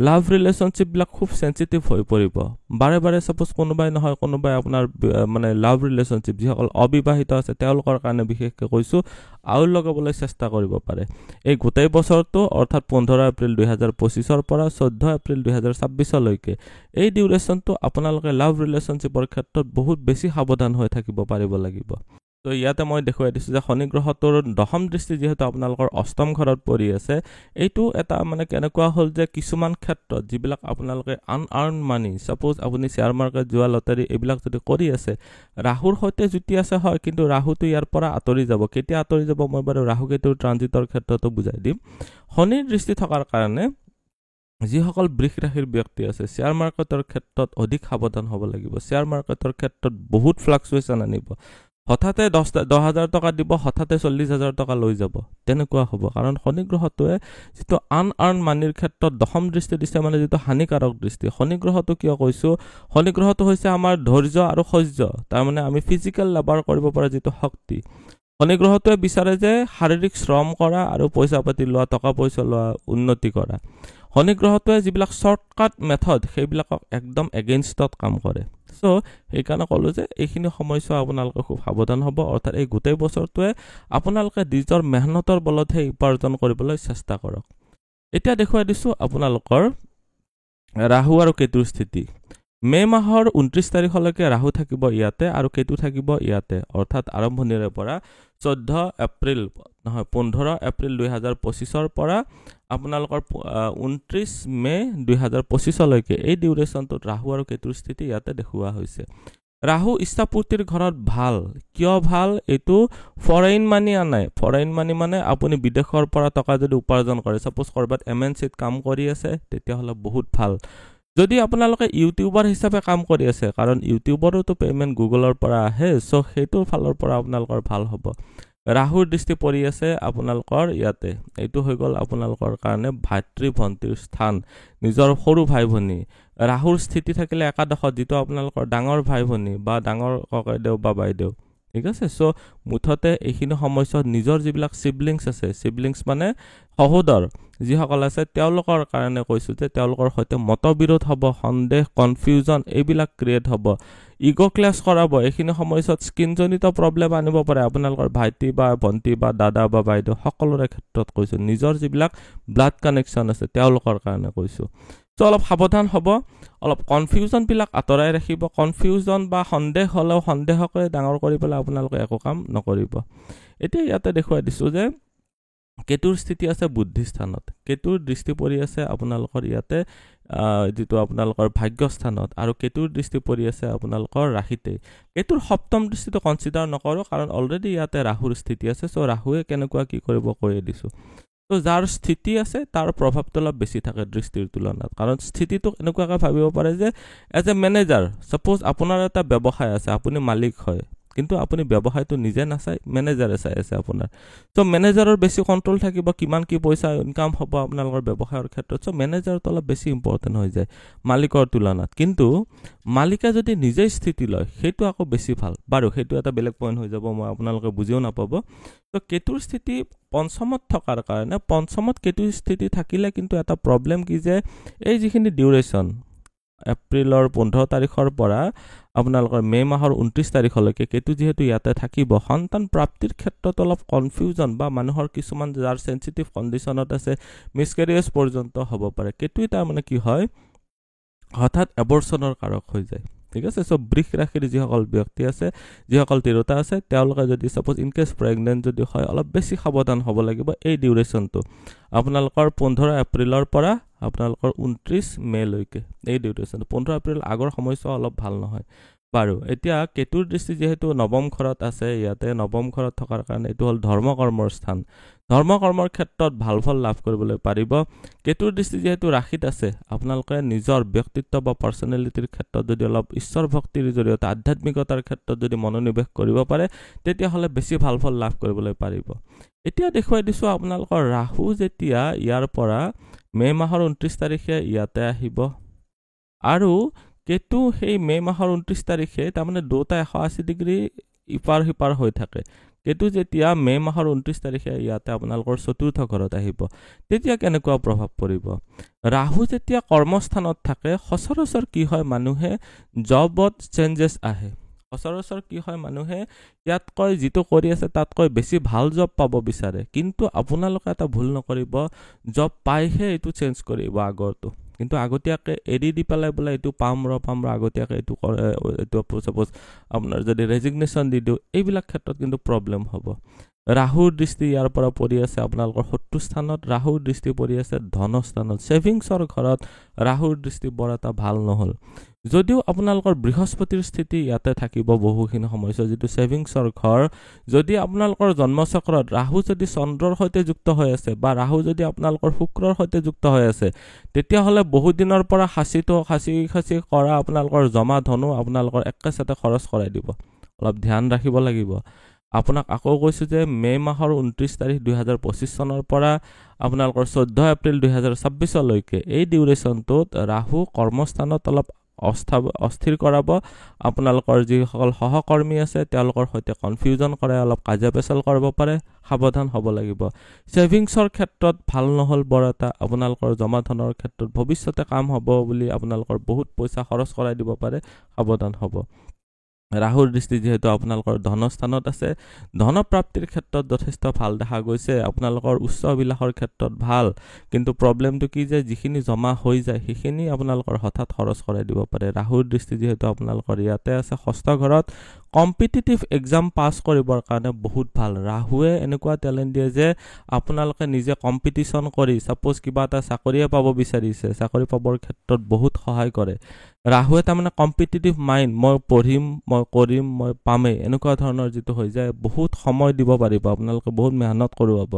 লাভ ৰিলেশনশিপ বিলাক খুব সেনসিটিভ হৈ পৰিব বাৰে বাৰে সাপোজ কোনোবাই নহয় কোনোবাই আপোনাৰ মানে লাভ ৰিলেশনশিপ যিসকল অবিবাহিত আছে তেওঁলোকৰ কাৰণে বিশেষকৈ কৈছো আউল লগাবলৈ চেষ্টা কৰিব পাৰে এই গোটেই বছৰটো অৰ্থাৎ 15 এপ্ৰিল 2025 ৰ পৰা 14 এপ্ৰিল 2026 লৈকে এই ডিউৰেশনটো আপোনালোকে লাভ ৰিলেশনশিপৰ ক্ষেত্ৰত বহুত বেছি সাৱধান হৈ থাকিব পাৰিব লাগিব তো ইয়াতে মই দেখুৱাই দিছো যে শনি গ্ৰহটোৰ দশম দৃষ্টি যেহেতু আপোনালোকৰ অষ্টম ঘৰত পৰি আছে এইটো এটা মানে কেনেকুৱা হল যে কিছুমান ক্ষেত্ৰত যিবিলাক আপোনালোকে আনআৰ্ন মানি সাপোজ আপুনি শেয়াৰ মাৰ্কেট জুৱা লটাৰী এইবিলাক যদি কৰি আছে ৰাহুৰ সৈতে জুতি আছে হয় কিন্তু ৰাহুটো ইয়াৰ পৰা আতৰি যাব কেতিয়া আতৰি যাব মই বাৰু ৰাহু কেতুৰ ট্ৰানজিটৰ ক্ষেত্ৰতো বুজাই দিম শনিৰ দৃষ্টি থকাৰ কাৰণে যিসকল বৃষ ৰাশিৰ ব্যক্তি আছে শেয়াৰ মাৰ্কেটৰ ক্ষেত্ৰত অধিক সাৱধান হ'ব লাগিব শেয়াৰ মাৰ্কেটৰ ক্ষেত্ৰত বহুত ফ্লাকচুৱেচন আনিব হঠাতে 10,000 টকা দিব হঠাতে 40,000 টকা লৈ যাব তেনেকুৱা হ'ব কাৰণ শনি গ্ৰহটোৱে যেটো আনআৰ্ন মানিৰ ক্ষেত্ৰত দশম দৃষ্টি দিছে মানে যেটো হানিকাৰক দৃষ্টি শনি গ্ৰহটো কিয় কৈছো শনি গ্ৰহটো হৈছে আমাৰ ধৈৰ্য আৰু সহ্য তাৰ মানে আমি ফিজিক্যাল লেবাৰ কৰিব পৰা যেটো শক্তি শনি গ্ৰহটোৱে বিচাৰে যে শাৰীৰিক শ্ৰম কৰা আৰু পইচা পাতি লোৱা টকা পইচা লোৱা উন্নতি কৰা শনি গ্ৰহটোৱে যিবিলাক শৰ্টকাট মেথড সেইবিলাকক একদম এগেইনষ্টত কাম কৰে সো এইকাৰণে ক'লো যে এইখিনি সময়ছোৱা আপোনালোকে খুব সাৱধান হ'ব অৰ্থাৎ এই গোটেই বছৰটোৱে আপোনালোকে নিজৰ মেহনতৰ বলতহে উপাৰ্জন কৰিবলৈ চেষ্টা কৰক এতিয়া দেখুৱাই দিছো আপোনালোকৰ ৰাহু আৰু কেতুৰ স্থিতি মে মাহৰ 29 তাৰিখলৈকে ৰাহু থাকিব ইয়াতে আৰু কেতু থাকিব ইয়াতে অৰ্থাৎ আৰম্ভণিৰে পৰা 14 এপ্ৰিল নহয় 15 এপ্ৰিল 2025 ৰ পৰা আপোনালোকৰ 29 মে 2025 লৈকে এই ডিউৰেশনটোত ৰাহু আৰু কেতুৰ স্থিতি ইয়াতে দেখুৱা হৈছে ৰাহু ইচ্ছাপূৰ্তিৰ ঘৰত ভাল কিয় ভাল এটো ফৰেইন মানি আনাই ফৰেইন মানি মানে আপুনি বিদেশৰ পৰা টকা যদি উপাৰ্জন কৰে সাপোজ কৰবাত এমএনসিত কাম কৰি আছে তেতিয়া হলে বহুত ভাল যদি আপোনালোকে ইউটিউবাৰ হিচাপে কাম কৰি আছে কাৰণ ইউটিউবৰতো পেমেন্ট গুগলৰ পৰা আহে সো হেতু ফালৰ পৰা আপোনালোকৰ ভাল হ'ব ৰাহুৰ দৃষ্টি পৰি আছে আপোনালোকৰ ইয়াতে এইটো হৈ গল আপোনালোকৰ কাৰণে ভাতৃ ভন্তিৰ স্থান নিজৰ সৰু ভাই ভনী ৰাহুৰ স্থিতি থাকিলে একাদশত যেটো আপোনালোকৰ ডাঙৰ ভাই ভনী বা ডাঙৰ ককাইদেউ বা বাইদেউ ঠিক আছে সো মুঠতে এইখিনি সময়ছত নিজৰ যিবিলাক সিবলিংছ আছে সিবলিংছ মানে সহোদৰ যিসকল আছে তেওঁলোকৰ কাৰণে কৈছো যে তেওঁলোকৰ সৈতে মতবিৰোধ হ'ব সন্দেহ কনফিউজন এইবিলাক ক্ৰিয়েট হ'ব ইগো ক্লাছ কৰাব এইখিনি সময়ছত স্কিনজনিত প্ৰবলেম আনিব পাৰে আপোনালোকৰ ভাইটি বা ভন্টি বা দাদা বা বাইদেউ সকলোৰে ক্ষেত্ৰত কৈছো নিজৰ যিবিলাক ব্লাড কানেকচন আছে তেওঁলোকৰ কাৰণে কৈছো সো অলপ সাৱধান হ'ব অলপ কনফিউজন বিলাক আতৰাই ৰাখিব কনফিউজন বা সন্দেহ হলেও সন্দেহকে ডাঙৰ কৰি পেলাই আপোনালোকে একো কাম নকৰিব এতিয়া ইয়াতে দেখুৱাই দিছো যে কেতুৰ স্থিতি আছে বুদ্ধি স্থানত কেতুৰ দৃষ্টি পৰি আছে আপোনালোকৰ ইয়াতে যেটো আপোনালোকৰ ভাগ্য স্থানত আৰু কেতুৰ দৃষ্টি পৰি আছে আপোনালোকৰ ৰাশিতে কেতুৰ সপ্তম দৃষ্টিটো কনসিডাৰ নকৰো কাৰণ অলৰেডি ইয়াতে ৰাহুৰ স্থিতি আছে সো ৰাহুৱে কেনেকুৱা কি কৰিব কৈ দিছো তো যাৰ স্থিতি আছে তাৰ প্ৰভাৱটো অলপ বেছি থাকে দৃষ্টিৰ তুলনাত কাৰণ স্থিতিটো এনেকুৱাকৈ ভাবিব পাৰে যে এজ এ মেনেজাৰ সাপোজ আপোনাৰ এটা ব্যৱসায় আছে আপুনি মালিক হয় কিন্তু আপুনি ব্যৱসায়টো নিজে নাচাই মেনেজাৰে চাই আছে আপোনাৰ তো মেনেজাৰৰ বেছি কন্ট্ৰোল থাকিব কিমান কি পইচা ইনকাম হ'ব আপোনালোকৰ ব্যৱসায়ৰ ক্ষেত্ৰত তো মেনেজাৰটো অলপ বেছি ইম্পৰ্টেন্ট হৈ যায় মালিকৰ তুলনাত কিন্তু মালিকে যদি নিজে স্থিতি লয় সেইটো আকৌ বেছি ভাল বাৰু সেইটো এটা বেলেগ পইণ্ট হৈ যাব মই আপোনালোকে বুজিও নাপাব তো কেতুৰ স্থিতি পঞ্চমত থকাৰ কাৰণে পঞ্চমত কেতুৰ স্থিতি থাকিলে কিন্তু এটা প্ৰবলেম কি যে এই যিখিনি ডিউৰেচন এপ্ৰিলৰ 15 তাৰিখৰ পৰা আপোনালোকৰ মে মাহৰ 29 তাৰিখলৈকে কেতু যেহেতু ইয়াতে থাকিব সন্তান প্ৰাপ্তিৰ ক্ষেত্ৰত অলপ কনফিউজন বা মানুহৰ কিছুমান যাৰ সেনসিটিভ কন্ডিশনত আছে মিসকেৰিয়াছ পৰ্যন্ত হ'ব পাৰে কেতু এটা মানে কি হয় হঠাৎ এবৰ্চনৰ কাৰক হৈ যায় ঠিক আছে সো বৃষ ৰাশিৰ যিসকল ব্যক্তি আছে যিসকল তিৰোতা আছে তেওঁলোকে যদি সাপোজ ইন কেস প্ৰেগনেন্ট যদি হয় অলপ বেছি সাৱধান হ'ব লাগিব এই ডিউৰেচনটো আপোনালোকৰ 15 এপ্ৰিলৰ পৰা আপোনালোকৰ 29 মে লৈকে এই ডিউৰেচন 15 এপ্ৰিল আগৰ সময়ছোৱা অলপ ভাল নহয় বাৰু এতিয়া কেতুৰ দৃষ্টি যেহেতু নৱম ঘৰত আছে ইয়াতে নৱম ঘৰত থকাৰ কাৰণে এইটো হ'ল ধৰ্ম কৰ্মৰ স্থান ধৰ্ম কৰ্মৰ ক্ষেত্ৰত ভাল ফল লাভ কৰিবলৈ পাৰিব কেতুৰ দৃষ্টি যেহেতু ৰাশিত আছে আপোনালোকে নিজৰ ব্যক্তিত্ব বা পাৰ্সোনেলিটিৰ ক্ষেত্ৰত যদি অলপ ঈশ্বৰ ভক্তিৰ জৰিয়তে আধ্যাত্মিকতাৰ ক্ষেত্ৰত যদি মনোনিৱেশ কৰিব পাৰে তেতিয়াহ'লে বেছি ভাল ফল লাভ কৰিবলৈ পাৰিব এতিয়া দেখুৱাই দিছো আপোনালোকৰ ৰাহু যেতিয়া ইয়াৰ পৰা মে মাহৰ 29 তাৰিখে ইয়াতে আহিব আৰু কেতু সেই মে মাহৰ 29 তাৰিখে তাৰমানে দুটা 180 ডিগ্ৰী ইপাৰ হিপাৰ হৈ থাকে কেতু যেতিয়া মে মাহৰ 29 তাৰিখে ইয়াতে আপোনালোকৰ চতুৰ্থ ঘৰত আহিব তেতিয়া কেনেকুৱা প্ৰভাৱ পৰিব ৰাহু যেতিয়া কৰ্মস্থানত থাকে সচৰাচৰ কি হয় মানুহে জবত চেঞ্জেছ আহে সচৰাচৰ কি হয় মানুহে ইয়াতকৈ যিটো কৰি আছে তাতকৈ বেছি ভাল জব পাব বিচাৰে কিন্তু আপোনালোকে এটা ভুল নকৰিব জব পাইহে এইটো চেঞ্জ কৰিব আগৰটো কিন্তু আগতীয়াকে এডি দি পেলাই বলে এইটো পাম আগতীয়াকে এইটো সাপোজ আপোনাৰ যদি ৰেজিগনেশ্যন দি দিও এইবিলাক ক্ষেত্ৰত কিন্তু প্ৰবলেম হ'ব ৰাহুৰ দৃষ্টি ইয়াৰ পৰা পৰি আছে আপোনালোকৰ 70 স্থানত ৰাহুৰ দৃষ্টি পৰি আছে ধন স্থানত সেভিংছৰ ঘৰত ৰাহুৰ দৃষ্টি বৰ এটা ভাল নহল যদিও আপোনালোকৰ বৃহস্পতিৰ স্থিতি ইয়াতে থাকিব বহুখিনি সময়ছোৱা যেটো সেভিংছৰ ঘৰ যদি আপোনালোকৰ জন্মচক্ৰত ৰাহু যদি চন্দ্ৰৰ সৈতে যুক্ত হৈ আছে বা ৰাহু যদি আপোনালোকৰ শুক্ৰৰ সৈতে যুক্ত হৈ আছে তেতিয়া হলে বহু দিনৰ পৰা খাসি কৰা আপোনালোকৰ জমা ধনো আপোনালোকৰ একেসাথে খৰচ কৰাই দিব অলপ ধ্যান ৰাখিব লাগিব আপোনাক আকৌ কৈছো যে মে মাহৰ 29 তাৰিখ 2025 চনৰ পৰা আপোনালোকৰ 14 এপ্ৰিল 2026 লৈকে এই ডিউৰেচনটোত ৰাহু কৰ্মস্থানত অলপ অস্থিৰ কৰাব আপোনালোকৰ যিসকল সহকৰ্মী আছে তেওঁলোকৰ সৈতে কনফিউজন কৰে অলপ কাজিয়া পেচাল কৰিব পাৰে সাৱধান হ'ব লাগিব সেভিংছৰ ক্ষেত্ৰত ভাল নহল বৰ এটা আপোনালোকৰ জমা ধনৰ ক্ষেত্ৰত ভৱিষ্যতে কাম হ'ব বুলি আপোনালোকৰ বহুত পইচা খৰচ কৰাই দিব পাৰে সাৱধান হ'ব ৰাহুৰ দৃষ্টি যেহেতু আপোনালোকৰ ধনস্থানত আছে ধন প্ৰাপ্তিৰ ক্ষেত্ৰত যথেষ্ট ভাল দেখা গৈছে আপোনালোকৰ উচ্চ অভিলাষৰ ক্ষেত্ৰত ভাল কিন্তু প্ৰবলেমটো কি যে যিখিনি জমা হৈ যায় সেইখিনি আপোনালোকৰ হঠাৎ খৰচ কৰাই দিব পাৰে ৰাহুৰ দৃষ্টি যেহেতু আপোনালোকৰ ইয়াতে আছে ষষ্ঠ ঘৰত কম্পিটিটিভ এক্সাম পাস কৰিবৰ কাৰণে বহুত ভাল ৰাহুৱে এনেকুৱা টেলেন্ট দিয়ে যে আপোনালোকে নিজে কম্পিটিশন কৰি সাপোজ কিবা এটা চাকৰিয়ে পাব বিচাৰিছে চাকৰি পাবৰ ক্ষেত্ৰত বহুত সহায় কৰে ৰাহুৱে তাৰমানে কম্পিটিটিভ মাইণ্ড মই পঢ়িম মই কৰিম মই পামে এনেকুৱা ধৰণৰ যেটো হৈ যায় বহুত সময় দিব পাৰিব আপোনালোকে বহুত মেহনত কৰোৱাব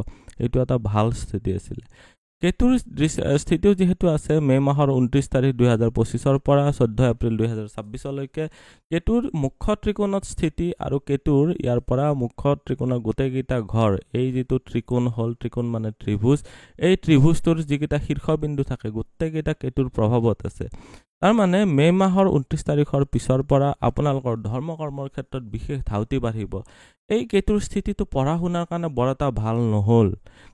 এইটো এটা ভাল স্থিতি আছিল কেতুৰ স্থিতিও যেহেতু আছে মে মাহৰ 29 তাৰিখ 2025 ৰ পৰা 14 এপ্ৰিল 2026 লৈকে কেতুৰ মুখ্য ত্ৰিকোণত স্থিতি আৰু কেতুৰ ইয়াৰ পৰা মুখ্য ত্ৰিকোণৰ গোটেইকেইটা ঘৰ এই যেটো ত্ৰিকোণ হল ত্ৰিকোণ মানে ত্ৰিভুজ এই ত্ৰিভুজটোৰ যিকেইটা শীৰ্ষবিন্দু থাকে গোটেইকেইটা কেতুৰ প্ৰভাৱত আছে তাৰ মানে মে মাহৰ 29 তাৰিখৰ পিছৰ পৰা আপোনালোকৰ ধৰ্ম কৰ্মৰ ক্ষেত্ৰত বিশেষ ধাউতি বাঢ়িব এই কেতুৰ স্থিতিটো পঢ়া শুনাৰ কাৰণে বৰ এটা ভাল নহল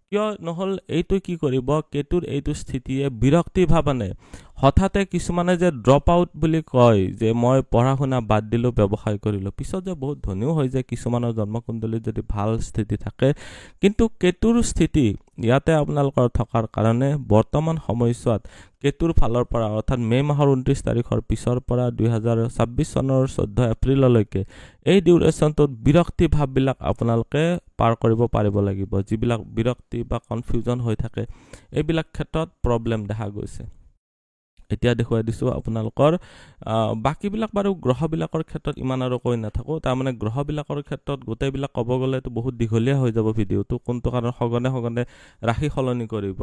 কিয় নহল এইটো কি কৰিব কেতুৰ এইটো স্থিতিয়ে বিৰক্তি ভাব আনে হঠাতে কিছুমানে যে ড্ৰপ আউট বুলি কয় যে মই পঢ়া শুনা বাদ দিলো ব্যৱসায় কৰিলো পিছত যে বহুত ধনীও হৈ যায় কিছুমানৰ জন্মকুণ্ডলীত যদি ভাল স্থিতি থাকে কিন্তু কেতুৰ স্থিতি ইয়াতে আপোনালোকৰ থকাৰ কাৰণে বৰ্তমান সময়ছোৱাত কেতুৰ ফালৰ পৰা অৰ্থাৎ মে মাহৰ 29 তাৰিখৰ পিছৰ পৰা 2026 চনৰ 14 এপ্ৰিললৈকে এই ডিউৰেচনটোত বিৰক্তি ভাববিলাক আপোনালোকে পাৰ কৰিব পাৰিব লাগিব যিবিলাক বিৰক্তি বা কনফিউজন হৈ থাকে এইবিলাক ক্ষেত্ৰত প্ৰবলেম দেখা গৈছে এতিয়া দেখুৱাই দিছো আপোনালোকৰ বাকিবিলাক বাৰু গ্ৰহবিলাকৰ ক্ষেত্ৰত ইমান আৰু কৈ নাথাকো তাৰ মানে গ্ৰহবিলাকৰ ক্ষেত্ৰত গোটেইবিলাক ক'ব গ'লে তো বহুত দীঘলীয়া হৈ যাব ভিডিওটো কোনটো কাৰণ সঘনে ৰাশি সলনি কৰিব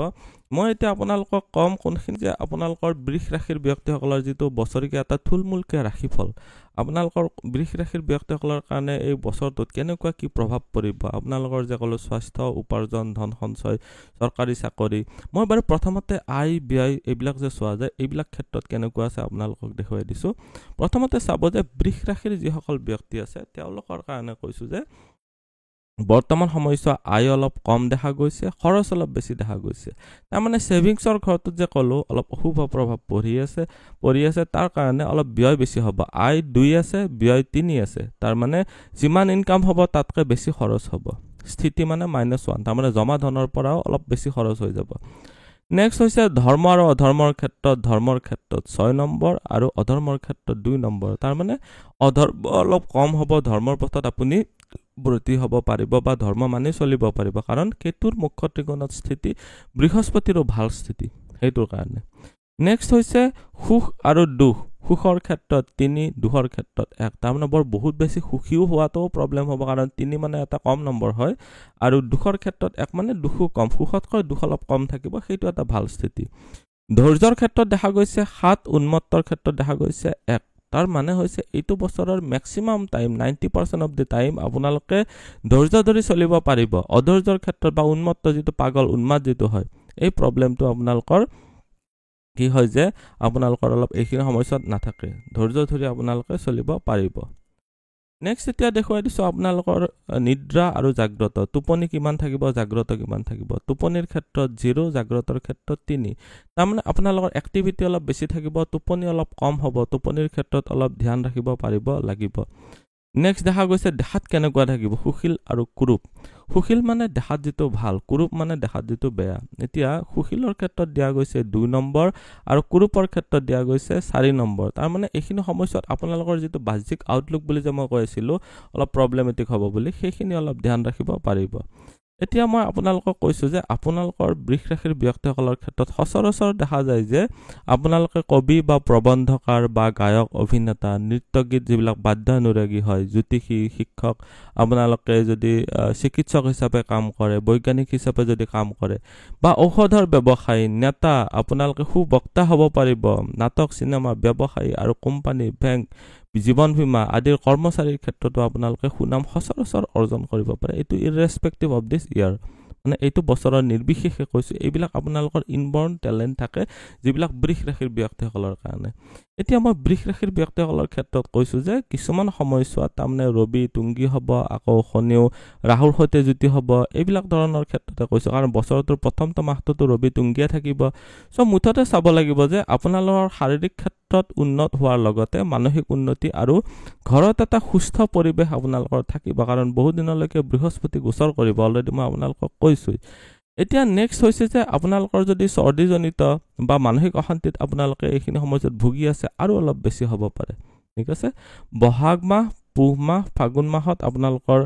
মই এতিয়া আপোনালোকক কম কোনখিনি যে আপোনালোকৰ বৃষ ৰাশিৰ ব্যক্তিসকলৰ যিটো বছৰিকীয়া এটা থুলমূলকে ৰাশিফল আপোনালোকৰ বৃষ ৰাশিৰ ব্যক্তিসকলৰ কাৰণে এই বছৰটোত কেনেকুৱা কি প্ৰভাৱ পৰিব আপোনালোকৰ যে কলো স্বাস্থ্য উপাৰ্জন ধন সঞ্চয় চৰকাৰী চাকৰি মই বাৰু প্ৰথমতে আয় ব্যয় এইবিলাক যে চোৱা যায় এইবিলাক ক্ষেত্ৰত কেনেকুৱা আছে আপোনালোকক দেখুৱাই দিছো প্ৰথমতে চাব যে বৃষ ৰাশিৰ যিসকল ব্যক্তি আছে তেওঁলোকৰ কাৰণে কৈছো যে বৰ্তমান সময়ছোৱা আয় অলপ কম দেখা গৈছে খৰচ অলপ বেছি দেখা গৈছে তাৰ মানে সেভিংছৰ ঘৰটোত যে কলো অলপ অশুভ প্ৰভাৱ পৰি আছে তাৰ কাৰণে অলপ ব্যয় বেছি হ'ব আয় 2 আছে ব্যয় 3 আছে তাৰ মানে যিমান ইনকাম হ'ব তাতকৈ বেছি খৰচ হ'ব স্থিতি মানে -1 তাৰ মানে জমা ধনৰ পৰাও অলপ বেছি খৰচ হৈ যাব নেক্সট হৈছে ধৰ্ম আৰু অধৰ্মৰ ক্ষেত্ৰত 6 নম্বৰ আৰু অধৰ্মৰ ক্ষেত্ৰত 2 নম্বৰ তাৰ মানে অধৰ্ম অলপ কম হ'ব ধৰ্মৰ পথত আপুনি ব্ৰতী হ'ব পাৰিব বা ধৰ্ম মানি চলিব পাৰিব কাৰণ কেতুৰ মুখ্য ত্ৰিকোণত স্থিতি বৃহস্পতিৰো ভাল স্থিতি হেতুৰ কাৰণে নেক্সট হৈছে সুখ আৰু দুখ সুখৰ ক্ষেত্ৰত 3 দুখৰ ক্ষেত্ৰত 1 তাৰমানে বৰ বহুত বেছি সুখীও হোৱাটো প্ৰব্লেম হ'ব কাৰণ 3 মানে এটা কম নম্বৰ হয় আৰু দুখৰ ক্ষেত্ৰত 1 মানে দুখো কম সুখতকৈ দুখ অলপ কম থাকিব সেইটো এটা ভাল স্থিতি ধৈৰ্যৰ ক্ষেত্ৰত দেখা গৈছে 7 উন্মত্তৰ ক্ষেত্ৰত দেখা গৈছে 1 তাৰ মানে হৈছে এইটো বছৰৰ maximum time 90% of the time আপোনালোকে ধৈৰ্য ধৰি চলিব পাৰিব অধৈৰ্যৰ ক্ষেত্ৰত বা উন্মত্ত যেটো পাগল উন্মাদ যেটো হয় এই প্ৰব্লেমটো আপোনালোকৰ কি হয় যে আপোনালোকৰ অলপ এইখিনি সমস্যাত নাথাকে ধৈৰ্য ধৰি আপোনালোকে চলিব পাৰিব নেক্সট এতিয়া দেখুৱাই দিছো আপোনালোকৰ নিদ্ৰা আৰু জাগ্ৰত টোপনি কিমান থাকিব জাগ্ৰত কিমান থাকিব টোপনিৰ ক্ষেত্ৰত 0 জাগ্ৰতৰ ক্ষেত্ৰত 3 তাৰমানে আপোনালোকৰ এক্টিভিটি অলপ বেছি থাকিব টোপনি অলপ কম হ'ব টোপনিৰ ক্ষেত্ৰত অলপ ধ্যান ৰাখিব পাৰিব লাগিব নেক্সট দেখা গৈছে দেখাত কেনেকুৱা থাকিব সুখিল আৰু কুৰূপ সুখিল মানে দেখাত যেটো ভাল কুৰূপ মানে দেখাত যেটো বেয়া এতিয়া সুখিলৰ ক্ষেত্ৰত দিয়া গৈছে 2 নম্বৰ আৰু কুৰূপৰ ক্ষেত্ৰত দিয়া গৈছে 4 নম্বৰ তাৰ মানে এইখিনি সমস্যাত আপোনালোকৰ যেটো বাহ্যিক আউটলুক বুলি যে মই কৈছিলো অলপ প্ৰবলেমেটিক হ'ব বুলি সেইখিনি অলপ ধ্যান ৰাখিব পাৰিব এতিয়া মই আপোনালোকক কৈছো যে আপোনালোকৰ বৃষ ৰাশিৰ ব্যক্তিসকলৰ ক্ষেত্ৰত সচৰাচৰ দেখা যায় যে আপোনালোকে কবি বা প্ৰবন্ধকাৰ বা গায়ক অভিনেতা নৃত্যগীত যিবিলাক বাদ্যানুৰাগী হয় জ্যোতিষী শিক্ষক আপোনালোকে যদি চিকিৎসক হিচাপে কাম কৰে বৈজ্ঞানিক হিচাপে যদি কাম কৰে বা ঔষধৰ ব্যৱসায়ী নেতা আপোনালোকে সুবক্তা হ'ব পাৰিব নাটক সিনেমা ব্যৱসায়ী আৰু কোম্পানী বেংক জীৱন বীমা আদিৰ কৰ্মচাৰীৰ ক্ষেত্ৰতো আপোনালোকে সুনাম সচৰাচৰ অৰ্জন কৰিব পাৰে এটো ইৰৰেস্পেক্টিভ অফ দিস ইয়াৰ মানে এইটো বছৰৰ নিৰ্বিশেষে কৈছো এইবিলাক আপোনালোকৰ ইনবৰ্ন টেলেন্ট থাকে যিবিলাক বৃষ ৰাশিৰ ব্যক্তিসকলৰ কাৰণে এতিয়া মই বৃষ ৰাশিৰ ব্যক্তিসকলৰ ক্ষেত্ৰত কৈছো যে কিছুমান সময়ছোৱাত তাৰমানে ৰবি তুংগী হ'ব আকৌ শনিও ৰাহুৰ সৈতে যুতি হ'ব এইবিলাক ধৰণৰ ক্ষেত্ৰতে কৈছো কাৰণ বছৰটোৰ প্ৰথমটো মাহটো ৰবি তুংগীয়া থাকিব সো মুঠতে চাব লাগিব যে আপোনালোকৰ শাৰীৰিক ক্ষেত্ৰত উন্নত হোৱাৰ লগতে মানসিক উন্নতি আৰু ঘৰত এটা সুস্থ পৰিবেশ আপোনালোকৰ থাকিব কাৰণ বহু দিনলৈকে বৃহস্পতি গোচৰ কৰিব অলৰেডি মই আপোনালোকক কৈছো এতিয়া নেক্সট হৈছে যে আপোনালোকৰ যদি চৰ্দিজনিত বা মানসিক অশান্তিত আপোনালোকে এইখিনি সমস্যাত ভুগি আছে আৰু অলপ বেছি হ'ব পাৰে ঠিক আছে বহাগ মাহ পুহ মাহ ফাগুন মাহত আপোনালোকৰ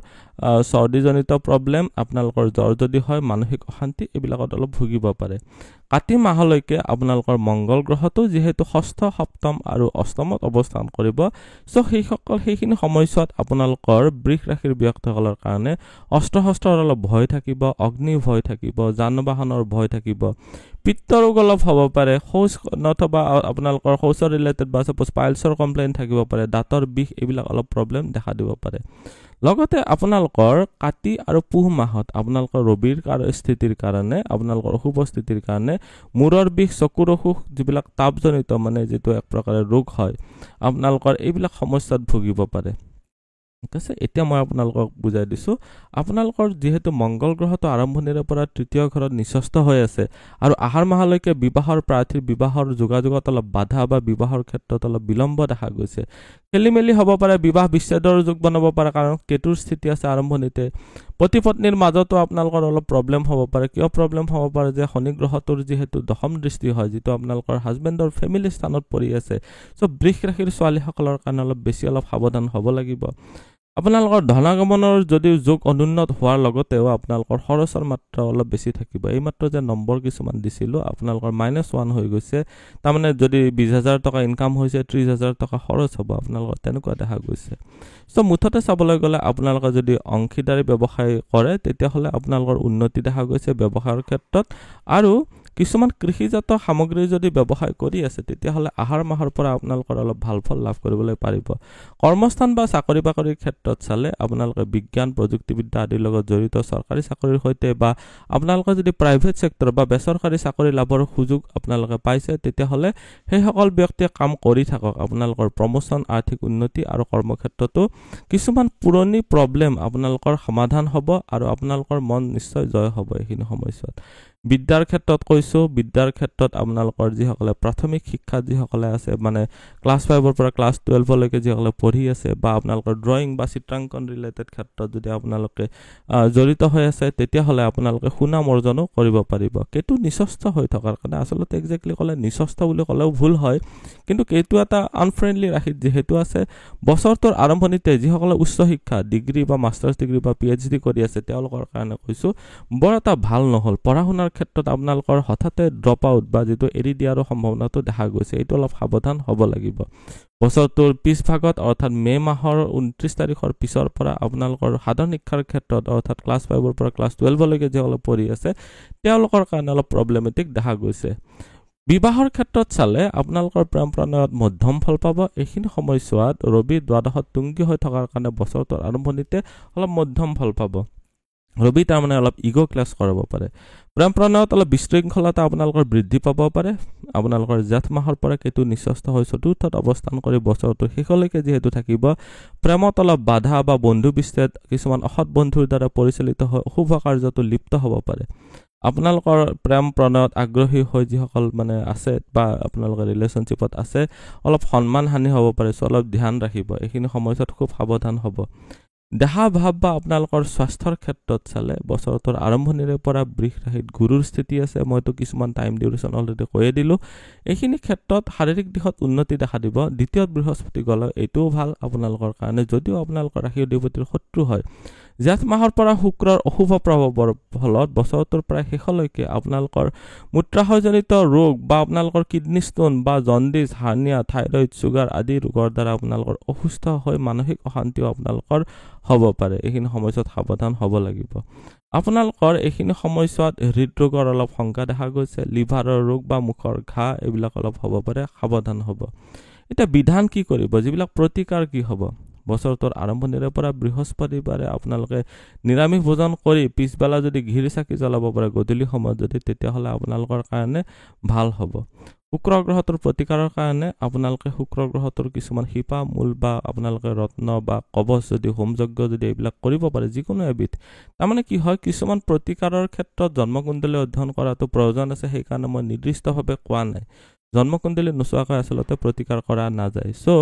চৰ্দিজনিত প্ৰবলেম আপোনালোকৰ জ্বৰ যদি হয় মানসিক অশান্তি এইবিলাকত অলপ ভুগিব পাৰে কাতি মাহলৈকে আপোনালোকৰ মংগল গ্ৰহটো যেহেতু ষষ্ঠ সপ্তম আৰু অষ্টমত অৱস্থান কৰিব সো সেইখিনি সময়ছোৱাত আপোনালোকৰ বৃষ ৰাশিৰ ব্যক্তিসকলৰ কাৰণে অস্ত্ৰ-শস্ত্ৰৰ অলপ ভয় থাকিব অগ্নি ভয় থাকিব যান-বাহনৰ ভয় থাকিব পিত্ত ৰোগ অলপ হ'ব পাৰে শৌচ নথবা আপোনালোকৰ শৌচৰ ৰিলেটেড বা সাপোজ পাইলছৰ কমপ্লেইন থাকিব পাৰে দাঁতৰ বিষ এইবিলাক অলপ প্ৰবলেম দেখা দিব পাৰে লগতে আপোনালোকৰ কাতি আৰু পুহ মাহত আপোনালোকৰ ৰবিৰ স্থিতিৰ কাৰণে আপোনালোকৰ অশুভ স্থিতিৰ কাৰণে মূৰৰ বিষ চকুৰ অসুখ যিবিলাক তাপজনিত মানে যেটো এক প্ৰকাৰৰ ৰোগ হয় আপোনালোকৰ এইবিলাক সমস্যাত ভুগিব পাৰে ঠিক আছে এতিয়া মই আপোনালোকক বুজাই দিছো আপোনালোকৰ যেহেতু মংগল গ্ৰহটো আৰম্ভণিৰে পৰা তৃতীয় ঘৰত নিচস্ত হৈ আছে আৰু আহাৰ মাহলৈকে বিবাহৰ প্ৰাৰ্থীৰ বিবাহৰ যোগাযোগত অলপ বাধা বা বিবাহৰ ক্ষেত্ৰত অলপ বিলম্ব দেখা গৈছে খেলিমেলি হ'ব পাৰে বিবাহ বিচ্ছেদৰ যোগ বনাব পাৰে কাৰণ কেতুৰ স্থিতি আছে আৰম্ভণিতে পতি পত্নীৰ মাজতো আপোনালোকৰ অলপ প্ৰবলেম হ'ব পাৰে কিয় প্ৰবলেম হ'ব পাৰে যে শনি গ্ৰহটোৰ যেহেতু দশম দৃষ্টি হয় যেটো আপোনালোকৰ হাজবেণ্ডৰ ফেমিলি স্থানত পৰি আছে সো বৃষ ৰাশিৰ ছোৱালীসকলৰ কাৰণে অলপ বেছি অলপ সাৱধান হ'ব লাগিব আপোনালোকৰ ধনাগমনৰ যদি যোগ অনুন্নত হোৱাৰ লগতেও আপোনালোকৰ খৰচৰ মাত্ৰা অলপ বেছি থাকিব এই মাত্ৰ যে নম্বৰ কিছুমান দিছিলো আপোনালোকৰ -1 হৈ গৈছে তাৰমানে যদি 20000 টকা ইনকাম হৈছে 30000 টকা খৰচ হ'ব আপোনালোকৰ তেনেকুৱা দেখা গৈছে সো মুঠতে চাবলৈ গলে আপোনালোকে যদি অংশীদাৰী ব্যৱসায় কৰে তেতিয়া হলে আপোনালোকৰ উন্নতি দেখা গৈছে ব্যৱসায়ৰ ক্ষেত্ৰত আৰু কিছুমান কৃষিজাত সামগ্ৰী যদি ব্যৱসায় কৰি আছে তেতিয়া হলে আহাৰ মাহৰ পৰা আপোনালোকৰ অলপ ভাল ফল লাভ কৰিবলৈ পাৰিব কৰ্মস্থান বা চাকৰি বাকৰিৰ ক্ষেত্ৰত চালে আপোনালোকে বিজ্ঞান প্ৰযুক্তিবিদ্যা আদিৰ লগত জড়িত চৰকাৰী চাকৰিৰ সৈতে বা আপোনালোকে যদি প্ৰাইভেট সেক্টৰ বা বেচৰকাৰী চাকৰি লাভৰ সুযোগ আপোনালোকে পাইছে তেতিয়া হলে সেই সকল ব্যক্তিয়ে কাম কৰি থাকক আপোনালোকৰ প্ৰমোচন আৰ্থিক উন্নতি আৰু কৰ্মক্ষেত্ৰতো কিছুমান পুৰণি প্ৰবলেম আপোনালোকৰ সমাধান হ'ব আৰু আপোনালোকৰ মন নিশ্চয় জয় হ'ব এইখিনি সময়ছোৱাত বিদ্যাৰ ক্ষেত্ৰত কৈছো বিদ্যাৰ ক্ষেত্ৰত আপোনালোকৰ যিসকলে প্ৰাথমিক শিক্ষা যিসকলে আছে মানে ক্লাস 5 ৰ পৰা ক্লাস 12 লৈকে যিসকলে পঢ়ি আছে বা আপোনালোকৰ ড্ৰয়িং বা চিত্ৰাঙ্কন ৰিলেটেড ক্ষেত্ৰত যদি আপোনালোকে জড়িত হৈ আছে তেতিয়া হলে আপোনালোকে সুনাম অৰ্জনো কৰিব পাৰিব কেতু নিচস্ত হৈ থকাৰ কাৰণে আসলতে এক্স্যাক্টলি কলে নিচস্ত বুলি কলেও ভুল হয় কিন্তু কেতু এটা আনফ্ৰেন্ডলি ৰাশিত যেহেতু আছে বছৰটোৰ আৰম্ভণিতে যিসকলে উচ্চ শিক্ষা ডিগ্ৰী বা মাষ্টাৰ্ছ ডিগ্ৰী বা পিএইচডি কৰি আছে তেওঁলোকৰ কাৰণে কৈছো বৰ এটা ভাল নহল পঢ়া শুনাৰ ক্ষেত্ৰত আপোনালোকৰ হঠাতে ড্ৰপ আউট বা যেটো এৰি দিয়াৰ সম্ভাৱনাটো দেখা গৈছে এইটো অলপ সাৱধান হ'ব লাগিব বছৰটোৰ পিছভাগত অৰ্থাৎ মে মাহৰ 29 তাৰিখৰ পিছৰ পৰা আপোনালোকৰ সাধাৰণ শিক্ষাৰ ক্ষেত্ৰত অৰ্থাৎ ক্লাছ 5 ৰ পৰা ক্লাছ 12 লৈকে যে অলপ পঢ়ি আছে তেওঁলোকৰ কাৰণে অলপ প্ৰবলেমেটিক দেখা গৈছে বিবাহৰ ক্ষেত্ৰত চালে আপোনালোকৰ প্ৰেম প্ৰণয়ত মধ্যম ফল পাব এইখিনি সময়ছোৱাত ৰবি দ্বাদশত তুংগী হৈ থকাৰ কাৰণে বছৰটোৰ আৰম্ভণিতে অলপ মধ্যম ফল পাব ৰবি তাৰ মানে অলপ ইগো ক্লাছ কৰিব পাৰে প্ৰেম প্ৰণয়ত অলপ বিশৃংখলতা আপোনালোকৰ বৃদ্ধি পাব পাৰে আপোনালোকৰ জেঠ মাহৰ পৰা কেতু নিশ্চস্ত হৈ চতুৰ্থত অৱস্থান কৰি বছৰটোৰ শেষলৈকে যেহেতু থাকিব প্ৰেমত অলপ বাধা বা বন্ধু বিচ্ছেদ কিছুমান অসৎ বন্ধুৰ দ্বাৰা পৰিচালিত হৈ অশুভ কাৰ্যতো লিপ্ত হ'ব পাৰে আপোনালোকৰ প্ৰেম প্ৰণয়ত আগ্ৰহী হৈ যিসকল মানে আছে বা আপোনালোকৰ ৰিলেশনশ্বিপত আছে অলপ সন্মান হানি হ'ব পাৰে সো অলপ ধ্যান ৰাখিব এইখিনি সময়ত খুব সাৱধান হ'ব দেহা ভাব বা আপোনালোকৰ স্বাস্থ্যৰ ক্ষেত্ৰত চালে বছৰটোৰ আৰম্ভণিৰে পৰা বৃষ ৰাশিত গুৰুৰ স্থিতি আছে মইতো কিছুমান টাইম ডিউৰেশ্যন অলৰেডি কৈয়ে দিলো এইখিনি ক্ষেত্ৰত শাৰীৰিক দিশত উন্নতি দেখা দিব দ্বিতীয় বৃহস্পতি গলে এইটোও ভাল আপোনালোকৰ কাৰণে যদিও আপোনালোকৰ ৰাশি অধিপতিৰ শত্ৰু হয় জেঠ মাহৰ পৰা শুক্ৰৰ অশুভ প্ৰভাৱৰ ফলত বছৰটোৰ প্ৰায় শেষলৈকে আপোনালোকৰ মূত্ৰাশয়জনিত ৰোগ বা আপোনালোকৰ কিডনী ষ্টোন বা জণ্ডিস হাৰ্নিয়া থাইৰয়েড সুগাৰ আদি ৰোগৰ দ্বাৰা আপোনালোকৰ অসুস্থ হৈ মানসিক অশান্তিও আপোনালোকৰ হ'ব পাৰে এইখিনি সময়ছোৱাত সাৱধান হ'ব লাগিব আপোনালোকৰ এইখিনি সময়ছোৱাত হৃদৰোগৰ অলপ সংকা দেখা গৈছে লিভাৰৰ ৰোগ বা মুখৰ ঘা এইবিলাক অলপ হ'ব পাৰে সাৱধান হ'ব এটা বিধান কি কৰিব যিবিলাক প্ৰতিকাৰ কি হ'ব বছৰটোৰ আৰম্ভণিৰে পৰা বৃহস্পতিবাৰে আপোনালোকে নিৰামিষ ভোজন কৰি পিছবেলা যদি ঘিৰি চাকি জ্বলাব পাৰে গধূলি সময়ত যদি তেতিয়া হলে আপোনালোকৰ কাৰণে ভাল হ'ব শুক্ৰ গ্ৰহটোৰ প্ৰতিকাৰৰ কাৰণে আপোনালোকে শুক্ৰ গ্ৰহটোৰ কিছুমান শিপা মূল বা আপোনালোকে ৰত্ন বা কবচ যদি হোম যজ্ঞ যদি এইবিলাক কৰিব পাৰে যিকোনো এবিধ তাৰমানে কি হয় কিছুমান প্ৰতিকাৰৰ ক্ষেত্ৰত জন্মকুণ্ডলী অধ্যয়ন কৰাটো প্ৰয়োজন আছে সেই কাৰণে মই নিৰ্দিষ্টভাৱে কোৱা নাই জন্মকুণ্ডলী নোচোৱাকৈ আসলতে প্ৰতিকাৰ কৰা নাযায় সো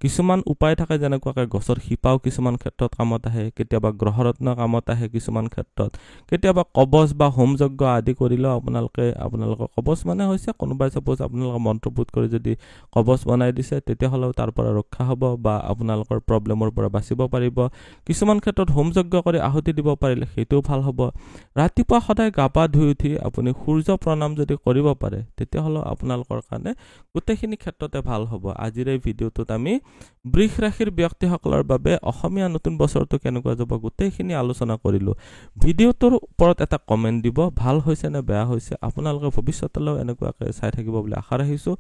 কিছুমান উপায় থাকে যেনেকুৱাকৈ গছৰ শিপাও কিছুমান ক্ষেত্ৰত কামত আহে কেতিয়াবা গ্ৰহৰত্ন কামত আহে কিছুমান ক্ষেত্ৰত কেতিয়াবা কবচ বা হোম যজ্ঞ আদি কৰিলেও আপোনালোকৰ কবচ মানে হৈছে কোনোবাই সপোজ আপোনালোকৰ মন্ত্ৰপুত কৰি যদি কবচ বনাই দিছে তেতিয়া হলেও তাৰ পৰা ৰক্ষা হ'ব বা আপোনালোকৰ প্ৰবলেমৰ পৰা বাচিব পাৰিব কিছুমান ক্ষেত্ৰত হোম যজ্ঞ কৰি আহুতি দিব পাৰিলে সেইটোও ভাল হ'ব ৰাতিপুৱা সদায় গা পা ধুই উঠি আপুনি সূৰ্য প্ৰণাম যদি কৰিব পাৰে তেতিয়া হলে আপোনালোকৰ কাৰণে গোটেইখিনি ক্ষেত্ৰতে ভাল হ'ব আজিৰ এই ভিডিওটোত আমি বৃষ ৰাশিৰ ব্যক্তিসকলৰ বাবে অসমীয়া নতুন বছৰটো কেনেকুৱা যাব গোটেইখিনি আলোচনা কৰিলো ভিডিওটোৰ ওপৰত এটা কমেন্ট দিব ভাল হৈছে নে বেয়া হৈছে আপোনালোকে ভৱিষ্যতলৈ এনেকুৱাকৈ চাই থাকিব বুলি আশা ৰাখিছো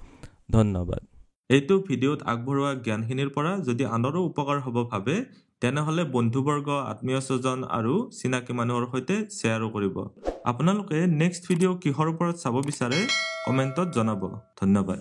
ধন্যবাদ এইটো ভিডিওত আগবঢ়োৱা জ্ঞানখিনিৰ পৰা যদি আনৰো উপকাৰ হ'ব ভাবে তেনেহলে বন্ধুবৰ্গ আত্মীয় স্বজন আৰু চিনাকি মানুহৰ সৈতে শ্বেয়াৰো কৰিব আপোনালোকে নেক্সট ভিডিও কিহৰ ওপৰত চাব বিচাৰে কমেন্টত জনাব ধন্যবাদ